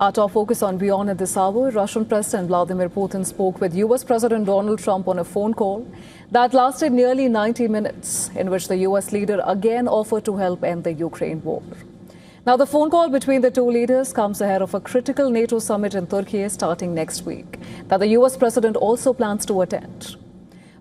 Our top focus on WION at this hour. Russian President Vladimir Putin spoke with US President Donald Trump on a phone call that lasted nearly 90 minutes, in which the US leader again offered to help end the Ukraine war. Now, the phone call between the two leaders comes ahead of a critical NATO summit in Turkey starting next week that the US president also plans to attend.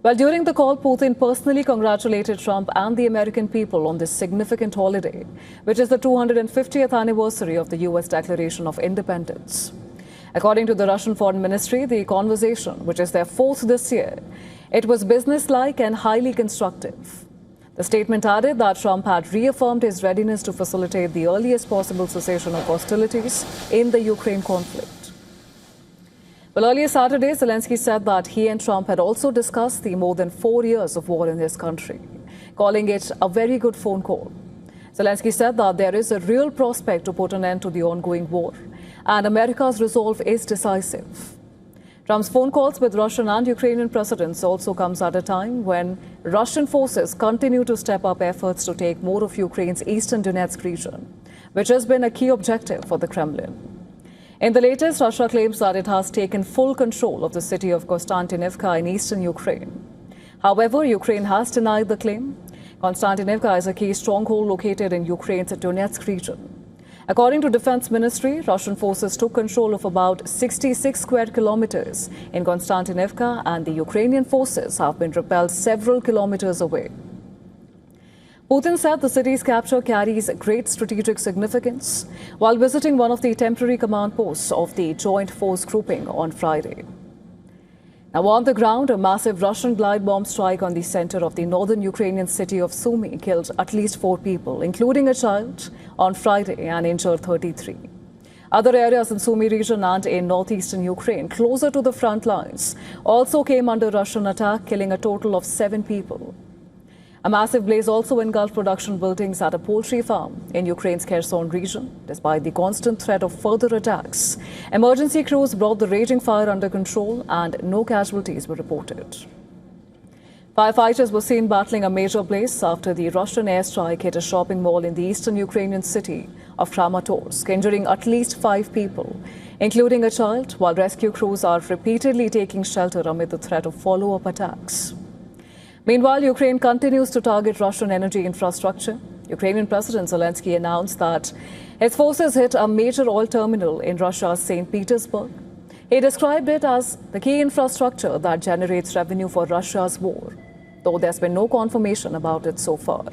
Well, during the call, Putin personally congratulated Trump and the American people on this significant holiday, which is the 250th anniversary of the U.S. Declaration of Independence. According to the Russian Foreign Ministry, the conversation, which is their fourth this year, it was businesslike and highly constructive. The statement added that Trump had reaffirmed his readiness to facilitate the earliest possible cessation of hostilities in the Ukraine conflict. Well, earlier Saturday, Zelensky said that he and Trump had also discussed the more than 4 years of war in his country, calling it a very good phone call. Zelensky said that there is a real prospect to put an end to the ongoing war, and America's resolve is decisive. Trump's phone calls with Russian and Ukrainian presidents also comes at a time when Russian forces continue to step up efforts to take more of Ukraine's eastern Donetsk region, which has been a key objective for the Kremlin. In the latest, Russia claims that it has taken full control of the city of Konstantinivka in eastern Ukraine. However, Ukraine has denied the claim. Konstantinivka is a key stronghold located in Ukraine's Donetsk region. According to Defense Ministry, Russian forces took control of about 66 square kilometers in Konstantinivka, and the Ukrainian forces have been repelled several kilometers away. Putin said the city's capture carries great strategic significance while visiting one of the temporary command posts of the Joint Force Grouping on Friday. Now, on the ground, a massive Russian glide bomb strike on the center of the northern Ukrainian city of Sumy killed at least 4 people, including a child, on Friday and injured 33. Other areas in Sumy region and in northeastern Ukraine, closer to the front lines, also came under Russian attack, killing a total of 7 people. A massive blaze also engulfed production buildings at a poultry farm in Ukraine's Kherson region. Despite the constant threat of further attacks, emergency crews brought the raging fire under control and no casualties were reported. Firefighters were seen battling a major blaze after the Russian airstrike hit a shopping mall in the eastern Ukrainian city of Kramatorsk, injuring at least 5 people, including a child, while rescue crews are repeatedly taking shelter amid the threat of follow-up attacks. Meanwhile, Ukraine continues to target Russian energy infrastructure. Ukrainian President Zelensky announced that his forces hit a major oil terminal in Russia's St. Petersburg. He described it as the key infrastructure that generates revenue for Russia's war, though there's been no confirmation about it so far.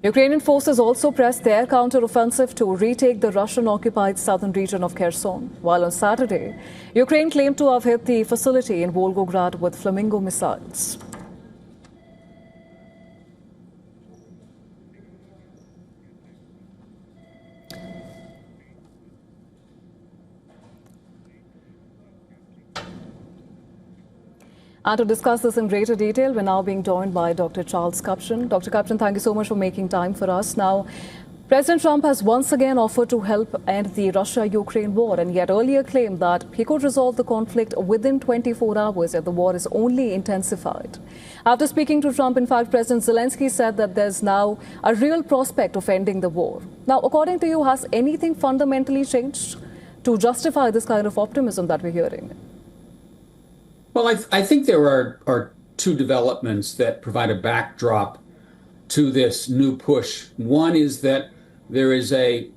Ukrainian forces also pressed their counter-offensive to retake the Russian-occupied southern region of Kherson, while on Saturday, Ukraine claimed to have hit the facility in Volgograd with Flamingo missiles. And to discuss this in greater detail, we're now being joined by Dr. Charles Kupchan. Dr. Kupchan, thank you so much for making time for us. Now, President Trump has once again offered to help end the Russia-Ukraine war, and yet earlier claimed that he could resolve the conflict within 24 hours if the war is only intensified. After speaking to Trump, in fact, President Zelensky said that there's now a real prospect of ending the war. Now, according to you, has anything fundamentally changed to justify this kind of optimism that we're hearing? Well, I think there are 2 developments that provide a backdrop to this new push. One is that there is a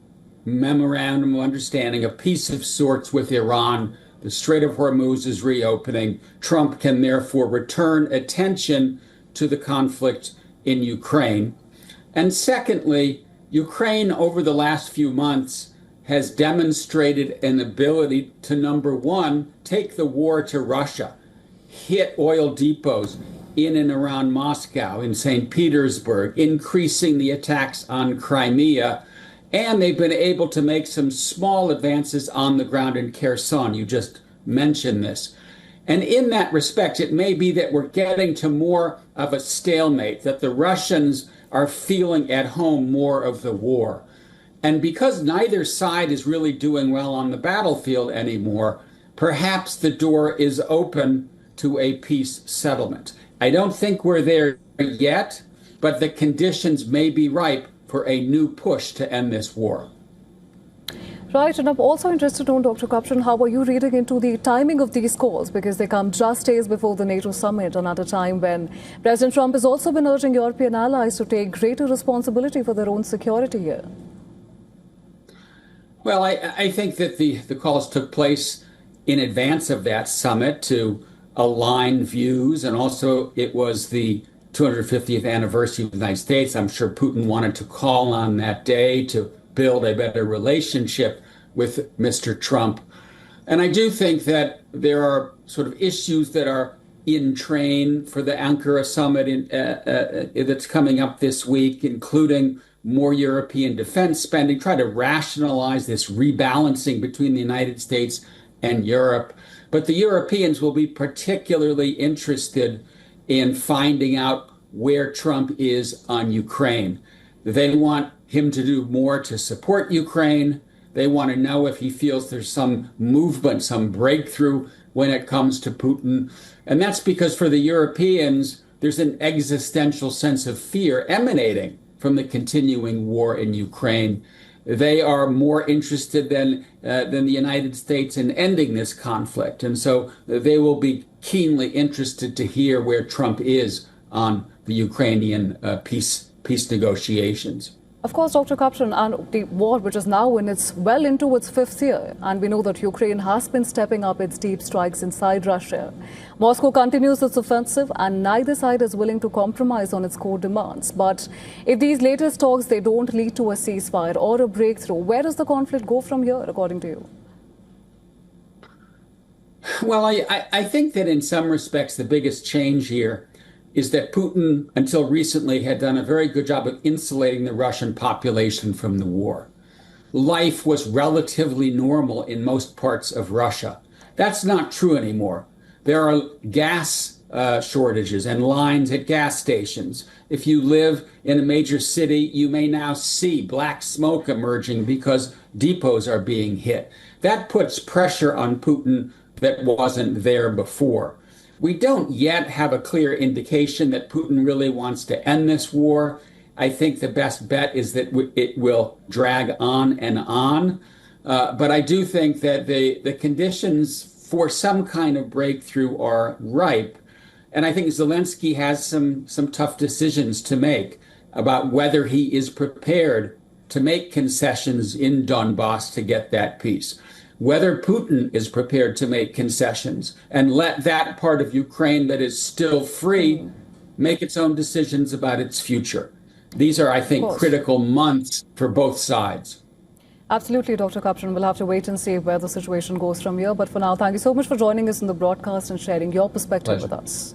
memorandum of understanding, a peace of sorts with Iran. The Strait of Hormuz is reopening. Trump can therefore return attention to the conflict in Ukraine. And secondly, Ukraine over the last few months has demonstrated an ability to, number one, take the war to Russia, hit oil depots in and around Moscow, in St. Petersburg, increasing the attacks on Crimea, and they've been able to make some small advances on the ground in Kherson. You just mentioned this. And in that respect, it may be that we're getting to more of a stalemate, that the Russians are feeling at home more of the war. And because neither side is really doing well on the battlefield anymore, perhaps the door is open to a peace settlement. I don't think we're there yet, but the conditions may be ripe for a new push to end this war. Right, and I'm also interested to know, Dr. Kapran, how are you reading into the timing of these calls? Because they come just days before the NATO summit and at a time when President Trump has also been urging European allies to take greater responsibility for their own security here. Well, I think that the calls took place in advance of that summit to align views, and also it was the 250th anniversary of the United States. I'm sure Putin wanted to call on that day to build a better relationship with Mr. Trump. And I do think that there are sort of issues that are in train for the Ankara summit that's coming up this week, including more European defense spending, try to rationalize this rebalancing between the United States and Europe. But the Europeans will be particularly interested in finding out where Trump is on Ukraine. They want him to do more to support Ukraine. They want to know if he feels there's some movement, some breakthrough when it comes to Putin. And that's because for the Europeans, there's an existential sense of fear emanating from the continuing war in Ukraine. They are more interested than the United States in ending this conflict. And so they will be keenly interested to hear where Trump is on the Ukrainian peace negotiations. Of course, Dr. Kapran, and the war, which is now well into its fifth year, and we know that Ukraine has been stepping up its deep strikes inside Russia. Moscow continues its offensive, and neither side is willing to compromise on its core demands. But if these latest talks, they don't lead to a ceasefire or a breakthrough, where does the conflict go from here, according to you? Well, I think that in some respects, the biggest change here is that Putin, until recently, had done a very good job of insulating the Russian population from the war. Life was relatively normal in most parts of Russia. That's not true anymore. There are gas shortages and lines at gas stations. If you live in a major city, you may now see black smoke emerging because depots are being hit. That puts pressure on Putin that wasn't there before. We don't yet have a clear indication that Putin really wants to end this war. I think the best bet is that it will drag on and on. But I do think that the conditions for some kind of breakthrough are ripe. And I think Zelensky has some tough decisions to make about whether he is prepared to make concessions in Donbass to get that peace. Whether Putin is prepared to make concessions and let that part of Ukraine that is still free make its own decisions about its future. These are, I think, critical months for both sides. Absolutely, Dr. Kapran. We'll have to wait and see where the situation goes from here. But for now, thank you so much for joining us in the broadcast and sharing your perspective with us.